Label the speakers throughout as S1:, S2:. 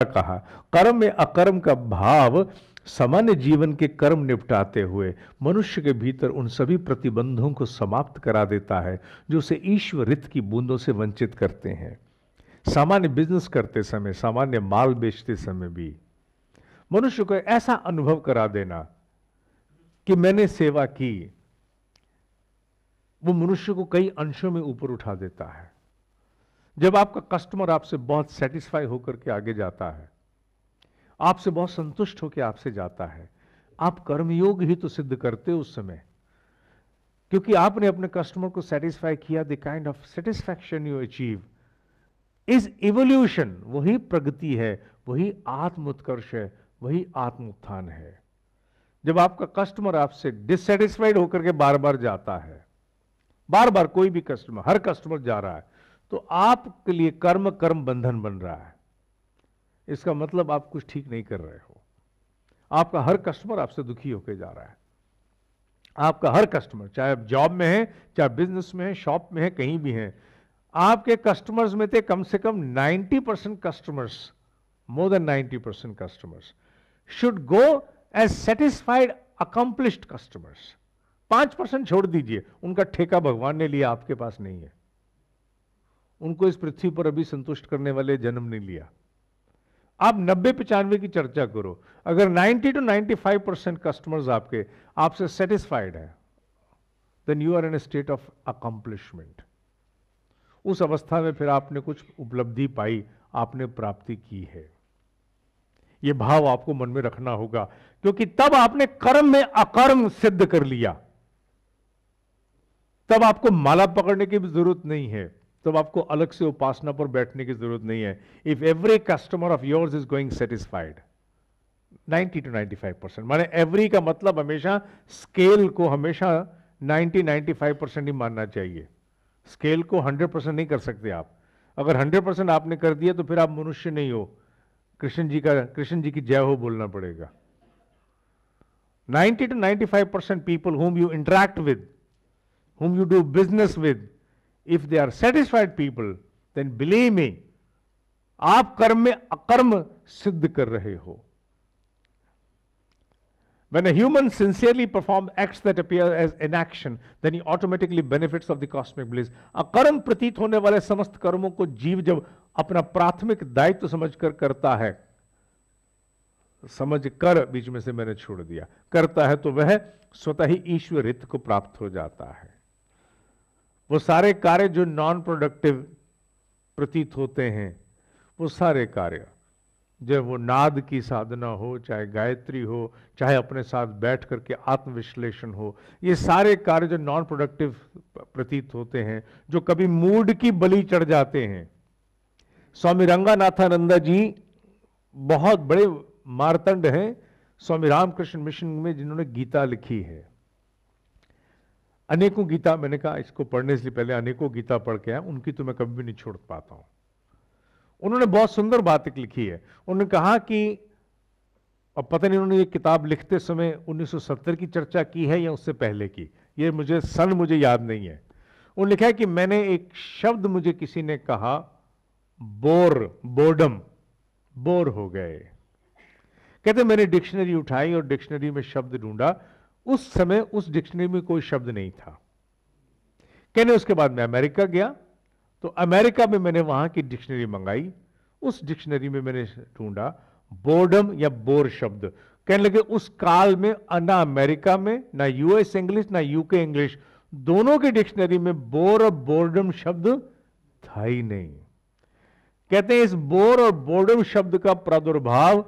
S1: कहा, कर्म में अकर्म का भाव सामान्य जीवन के कर्म निपटाते हुए मनुष्य के भीतर उन सभी प्रतिबंधों को समाप्त करा देता है जो उसे ईश्वर रित की बूंदों से वंचित करते हैं। सामान्य बिजनेस करते समय, सामान्य माल बेचते समय भी मनुष्य को ऐसा अनुभव करा देना कि मैंने सेवा की, वो मनुष्य को कई अंशों में ऊपर उठा देता है। जब आपका कस्टमर आपसे बहुत सेटिस्फाई होकर के आगे जाता है, आपसे बहुत संतुष्ट होकर आपसे जाता है, आप कर्मयोग ही तो सिद्ध करते हो उस समय, क्योंकि आपने अपने कस्टमर को सेटिस्फाई किया। The kind of satisfaction you achieve is evolution. वही प्रगति है, वही आत्म उत्कर्ष है, वही आत्म उत्थान है। जब आपका कस्टमर आपसे डिससेटिस्फाइड होकर के बार बार जाता है, बार बार कोई भी कस्टमर, हर कस्टमर जा रहा है, तो आपके लिए कर्म कर्म बंधन बन रहा है। इसका मतलब आप कुछ ठीक नहीं कर रहे हो। आपका हर कस्टमर आपसे दुखी होकर जा रहा है। आपका हर कस्टमर, चाहे आप जॉब में है, चाहे बिजनेस में है, शॉप में है, कहीं भी है, आपके कस्टमर्स में थे कम से कम 90% customers, more than 90% customers should go as satisfied accomplished customers. 5% छोड़ दीजिए, उनका ठेका भगवान ने लिया, आपके पास नहीं है। उनको इस पृथ्वी पर अभी संतुष्ट करने वाले जन्म नहीं लिया। आप 90-95 की चर्चा करो। अगर 90 to 95% कस्टमर्स आपके आपसे सेटिस्फाइड है, then you are in a state of accomplishment. उस अवस्था में फिर आपने कुछ उपलब्धि पाई, आपने प्राप्ति की है। यह भाव आपको मन में रखना होगा, क्योंकि तब आपने कर्म में अकर्म सिद्ध कर लिया। तब आपको माला पकड़ने की भी जरूरत नहीं है, तब आपको अलग से उपासना पर बैठने की जरूरत नहीं है। If every customer of yours is going satisfied 90 to 95%, माने एवरी का मतलब हमेशा स्केल को हमेशा 90-95% ही मानना चाहिए। स्केल को 100% नहीं कर सकते आप। अगर 100% आपने कर दिया तो फिर आप मनुष्य नहीं हो, कृष्ण जी की जय हो बोलना पड़ेगा। 90 to 95% people whom you interact with, whom you do business with, if they are satisfied people, then believe me, आप कर्म में अकर्म सिद्ध कर रहे हो। When a human sincerely performs acts that appear as inaction, then he automatically benefits of the cosmic bliss. अकर्म प्रतीत होने वाले समस्त कर्मों को जीव जब अपना प्राथमिक दायित्व समझकर करता है, समझ कर बीच में से मैंने छोड़ दिया, करता है, तो वह स्वतः ही ईश्वर हित को प्राप्त हो जाता है। वो सारे कार्य जो नॉन प्रोडक्टिव प्रतीत होते हैं, वो सारे कार्य, जब वो नाद की साधना हो, चाहे गायत्री हो, चाहे अपने साथ बैठ करके आत्मविश्लेषण हो, ये सारे कार्य जो नॉन प्रोडक्टिव प्रतीत होते हैं, जो कभी मूड की बलि चढ़ जाते हैं। स्वामी रंगानाथानंदा जी बहुत बड़े मार्तंड हैं स्वामी रामकृष्ण मिशन में, जिन्होंने गीता लिखी है। अनेकों गीता, मैंने कहा इसको पढ़ने से पहले अनेकों गीता पढ़ के आया, उनकी तो मैं कभी भी नहीं छोड़ पाता हूं। उन्होंने बहुत सुंदर बात एक लिखी है। उन्होंने कहा कि, अब पता नहीं उन्होंने ये किताब लिखते समय 1970 की चर्चा की है या उससे पहले की, ये मुझे याद नहीं है। उन्होंने लिखा है कि मैंने एक शब्द, मुझे किसी ने कहा बोर्डम, बोर हो गए। कहते मैंने डिक्शनरी उठाई और डिक्शनरी में शब्द ढूंढा, उस समय उस डिक्शनरी में कोई शब्द नहीं था। कहने उसके बाद मैं अमेरिका गया, तो अमेरिका में मैंने वहां की डिक्शनरी मंगाई, उस डिक्शनरी में मैंने ढूंढा बोर्डम या बोर शब्द। कहने लगे उस काल में ना अमेरिका में, ना यूएस इंग्लिश, ना यूके इंग्लिश, दोनों की डिक्शनरी में बोर और बोर्डम शब्द था ही नहीं। कहते हैं इस बोर और बोर्डम शब्द का प्रादुर्भाव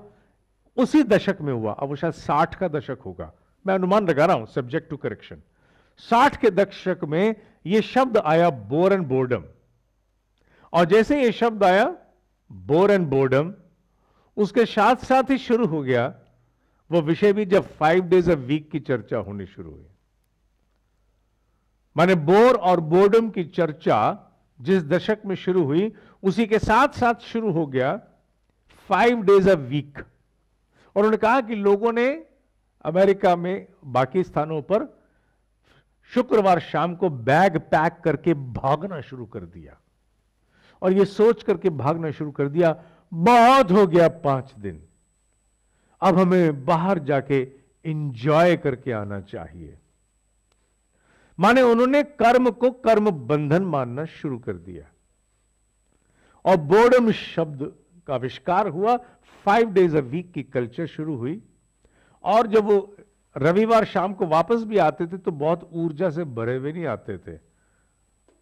S1: उसी दशक में हुआ। अब वो शायद 60 का दशक होगा, मैं अनुमान लगा रहा हूं, सब्जेक्ट टू करेक्शन। 60 के दशक में यह शब्द आया, बोर एंड बोर्डम। और जैसे ये शब्द आया बोर एंड बोर्डम, उसके साथ साथ ही शुरू हो गया वो विषय भी, जब 5 days a week की चर्चा होनी शुरू हुई। माने बोर और बोर्डम की चर्चा जिस दशक में शुरू हुई, उसी के साथ साथ शुरू हो गया 5 days a week। और उन्होंने कहा कि लोगों ने अमेरिका में बाकी स्थानों पर शुक्रवार शाम को बैग पैक करके भागना शुरू कर दिया, और यह सोच करके भागना शुरू कर दिया बहुत हो गया 5 दिन, अब हमें बाहर जाके एंजॉय करके आना चाहिए। माने उन्होंने कर्म को कर्म बंधन मानना शुरू कर दिया और बोर्डम शब्द का आविष्कार हुआ। 5 डेज अ वीक की कल्चर शुरू हुई और जब वो रविवार शाम को वापस भी आते थे तो बहुत ऊर्जा से भरे हुए नहीं आते थे।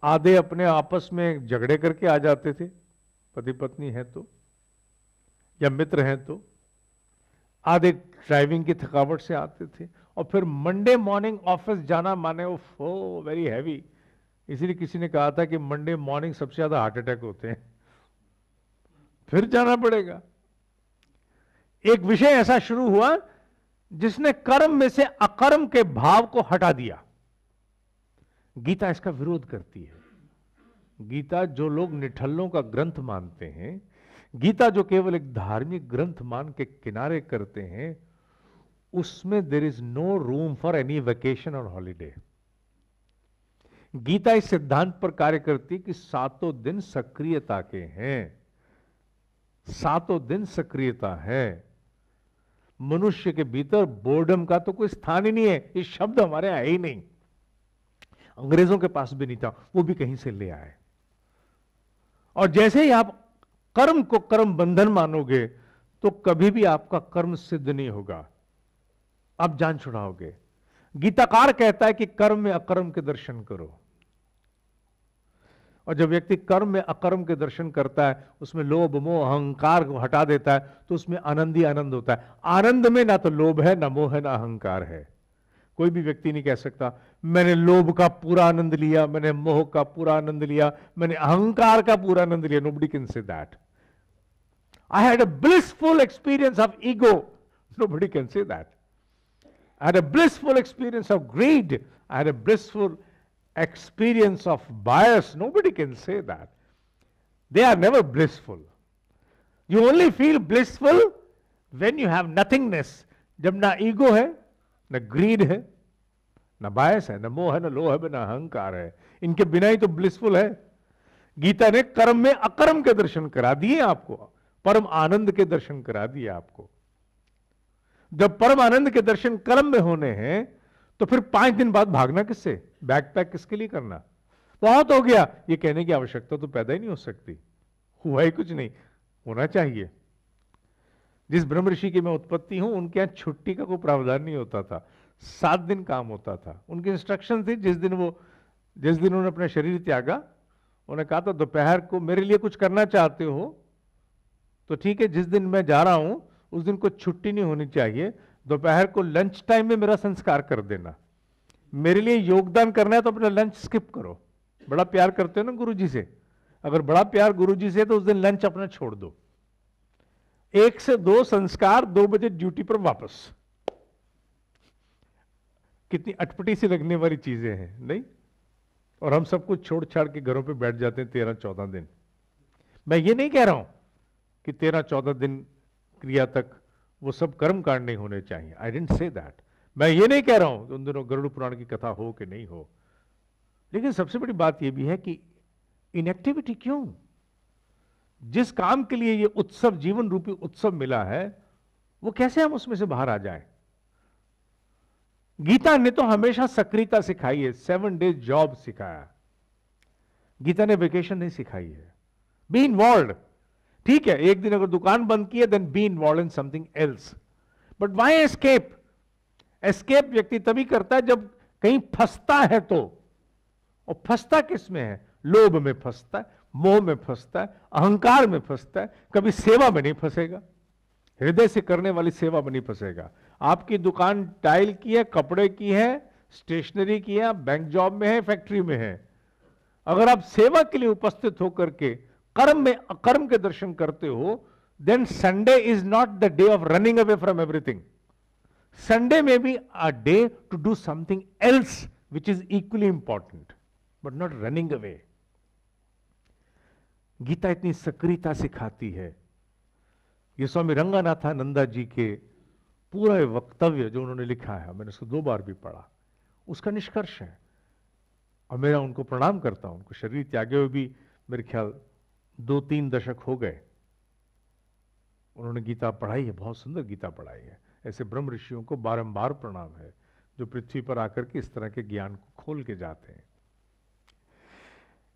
S1: आधे अपने आपस में झगड़े करके आ जाते थे, पति पत्नी है तो या मित्र हैं तो, आधे ड्राइविंग की थकावट से आते थे और फिर मंडे मॉर्निंग ऑफिस जाना माने वो वेरी हैवी। इसलिए किसी ने कहा था कि मंडे मॉर्निंग सबसे ज्यादा हार्ट अटैक होते हैं, फिर जाना पड़ेगा। एक विषय ऐसा शुरू हुआ जिसने कर्म में से अकर्म के भाव को हटा दिया। गीता इसका विरोध करती है। गीता जो लोग निठल्लों का ग्रंथ मानते हैं, गीता जो केवल एक धार्मिक ग्रंथ मान के किनारे करते हैं, उसमें there is no room for any vacation और हॉलीडे। गीता इस सिद्धांत पर कार्य करती है कि 7 दिन सक्रियता के हैं, 7 दिन सक्रियता है। मनुष्य के भीतर बोर्डम का तो कोई स्थान ही नहीं है। ये शब्द हमारे यहाँ है ही नहीं, अंग्रेजों के पास भी नहीं था, वो भी कहीं से ले आए। और जैसे ही आप कर्म को कर्म बंधन मानोगे तो कभी भी आपका कर्म सिद्ध नहीं होगा, आप जान छुड़ाओगे। गीताकार कहता है कि कर्म में अकर्म के दर्शन करो, और जब व्यक्ति कर्म में अकर्म के दर्शन करता है, उसमें लोभ मोह अहंकार को हटा देता है, तो उसमें आनंद ही आनंद होता है। आनंद में ना तो लोभ है, ना मोह है, ना अहंकार है। कोई भी व्यक्ति नहीं कह सकता मैंने लोभ का पूरा आनंद लिया, मैंने मोह का पूरा आनंद लिया, मैंने अहंकार का पूरा आनंद लिया। Nobody can say that. I had a blissful experience of ego. Nobody can say that. I had a blissful experience of greed. I had a blissful experience of bias. Nobody can say that. They are never blissful. You only feel blissful when you have nothingness. जब ना ego है, ना grid है, ना बायस है, ना मोह है, ना लोह है, ना अहंकार है। इनके बिना ही तो ब्लिसफुल है। गीता ने कर्म में अकर्म के दर्शन करा दिए आपको, परम आनंद के दर्शन करा दिए आपको। जब परम आनंद के दर्शन कर्म में होने हैं तो फिर 5 दिन बाद भागना किससे, बैग पैक किसके लिए करना? बहुत हो गया, ये कहने की आवश्यकता तो पैदा ही नहीं हो सकती। हुआ ही कुछ नहीं, होना चाहिए। जिस ब्रह्म ऋषि की मैं उत्पत्ति हूं, उनके यहां छुट्टी का कोई प्रावधान नहीं होता था, 7 दिन काम होता था। उनकी इंस्ट्रक्शन थी, जिस दिन उन्होंने अपना शरीर त्यागा, उन्होंने कहा था दोपहर को मेरे लिए कुछ करना चाहते हो तो ठीक है, जिस दिन मैं जा रहा हूं उस दिन कोई छुट्टी नहीं होनी चाहिए, दोपहर को लंच टाइम में मेरा संस्कार कर देना। मेरे लिए योगदान करना है तो अपना लंच स्किप करो। बड़ा प्यार करते हो ना गुरुजी से, अगर बड़ा प्यार गुरुजी से तो उस दिन लंच अपना छोड़ दो। 1 से 2 संस्कार, 2 बजे ड्यूटी पर वापस। कितनी अटपटी सी लगने वाली चीजें हैं नहीं? और हम सब कुछ छोड़ छाड़ के घरों पे बैठ जाते हैं 13-14 दिन। मैं ये नहीं कह रहा हूं कि 13-14 दिन क्रिया तक वो सब कर्म कांड नहीं होने चाहिए। I didn't say that. मैं ये नहीं कह रहा हूं कि उन दिनों गरुड़ पुराण की कथा हो कि नहीं हो, लेकिन सबसे बड़ी बात यह भी है कि इनएक्टिविटी क्यों? जिस काम के लिए ये उत्सव, जीवन रूपी उत्सव मिला है, वो कैसे हम उसमें से बाहर आ जाएं? गीता ने तो हमेशा सक्रियता सिखाई है, 7 डेज जॉब सिखाया। गीता ने वेकेशन नहीं सिखाई है। Be involve. ठीक है, एक दिन अगर दुकान बंद की है, then be involve in something else. But why escape? Escape व्यक्ति तभी करता है जब कहीं फंसता है तो। और फंसता किस में है? लोभ में फंसता है, मोह में फंसता है, अहंकार में फंसता है। कभी सेवा में नहीं फंसेगा, हृदय से करने वाली सेवा में नहीं फंसेगा। आपकी दुकान टाइल की है, कपड़े की है, स्टेशनरी की है, बैंक जॉब में है, फैक्ट्री में है, अगर आप सेवा के लिए उपस्थित होकर के कर्म में अकर्म के दर्शन करते हो, then Sunday is not the day of running away from everything. Sunday में be a day to do something else which is equally important, but not running away. Gita इतनी सक्रियता सिखाती है। ये स्वामी रंगानाथानंदा जी के पूरा वक्तव्य जो उन्होंने लिखा है, मैंने उसको 2 बार भी पढ़ा, उसका निष्कर्ष है। और मेरा उनको प्रणाम करता हूं। उनको शरीर त्यागे हुए भी मेरे ख्याल 2-3 दशक हो गए। उन्होंने गीता पढ़ाई है, बहुत सुंदर गीता पढ़ाई है। ऐसे ब्रह्म ऋषियों को बारंबार प्रणाम है जो पृथ्वी पर आकर के इस तरह के ज्ञान को खोल के जाते हैं।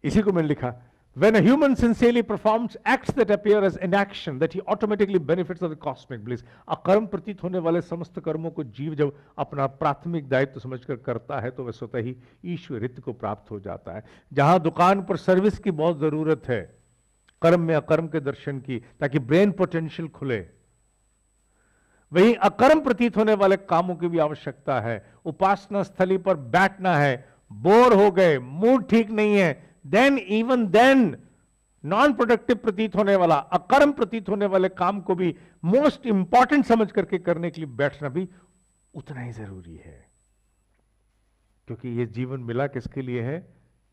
S1: इसी को मैंने लिखा, when a human sincerely performs acts that appear as inaction, that he automatically benefits of the cosmic bliss। अकर्म प्रतीत होने वाले समस्त कर्मों को जीव जब अपना प्राथमिक दायित्व समझकर करता है तो वह स्वतः ही ईश्वरित्व को प्राप्त हो जाता है। जहां दुकान पर सर्विस की बहुत जरूरत है, कर्म में अकर्म के दर्शन की, ताकि ब्रेन पोटेंशियल खुले, वहीं अकर्म प्रतीत होने वाले कामों की भी आवश्यकता है। उपासना स्थली पर बैठना है, बोर हो गए, मूड ठीक नहीं है, then even then non productive प्रतीत होने वाला, अकर्म प्रतीत होने वाले काम को भी मोस्ट इंपॉर्टेंट समझ करके करने के लिए बैठना भी उतना ही जरूरी है, क्योंकि यह जीवन मिला किसके लिए है?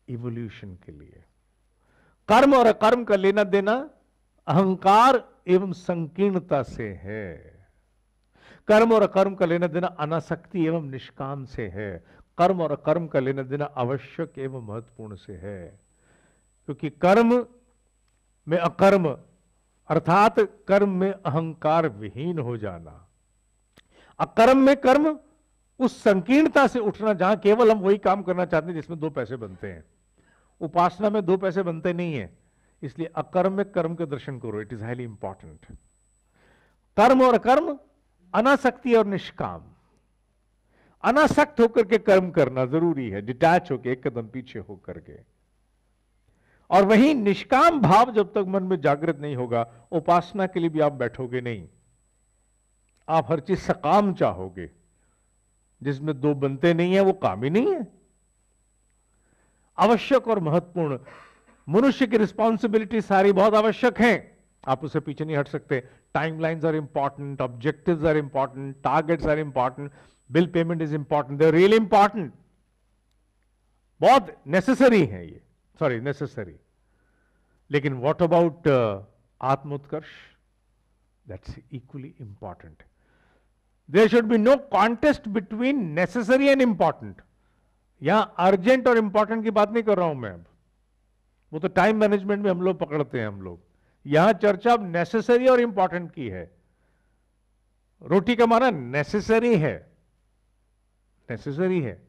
S1: इवोल्यूशन के लिए। कर्म और अकर्म का लेना देना अहंकार एवं संकीर्णता से है। कर्म और अकर्म का लेना देना अनासक्ति एवं निष्काम से है। कर्म और अकर्म का लेना देना आवश्यक एवं महत्वपूर्ण से है, क्योंकि कर्म में अकर्म अर्थात कर्म में अहंकार विहीन हो जाना, अकर्म में कर्म उस संकीर्णता से उठना जहां केवल हम वही काम करना चाहते हैं जिसमें 2 पैसे बनते हैं। उपासना में 2 पैसे बनते नहीं है, इसलिए अकर्म में कर्म के दर्शन करो, इट इज हाईली इंपॉर्टेंट। कर्म और अकर्म, अनासक्ति और निष्काम। अनासक्त होकर के कर्म करना जरूरी है, डिटैच होकर, एक कदम पीछे होकर के। और वहीं निष्काम भाव जब तक मन में जागृत नहीं होगा, उपासना के लिए भी आप बैठोगे नहीं। आप हर चीज सकाम चाहोगे, जिसमें 2 बनते नहीं है वो काम ही नहीं है। आवश्यक और महत्वपूर्ण, मनुष्य की रिस्पॉन्सिबिलिटी सारी बहुत आवश्यक हैं, आप उससे पीछे नहीं हट सकते। Timelines are important, objectives are important, targets are important, bill payment is important, they are really important, बहुत नेसेसरी है ये, सॉरी नेसेसरी। लेकिन व्हाट अबाउट आत्मोत्कर्ष? That's equally important. There should be no contest between necessary and important. यहां urgent और important की बात नहीं कर रहा हूं मैं अब, वो तो टाइम मैनेजमेंट में हम लोग पकड़ते हैं हम लोग। यहां चर्चा अब नेसेसरी और इंपॉर्टेंट की है। रोटी कमाना नेसेसरी है, नेसेसरी है,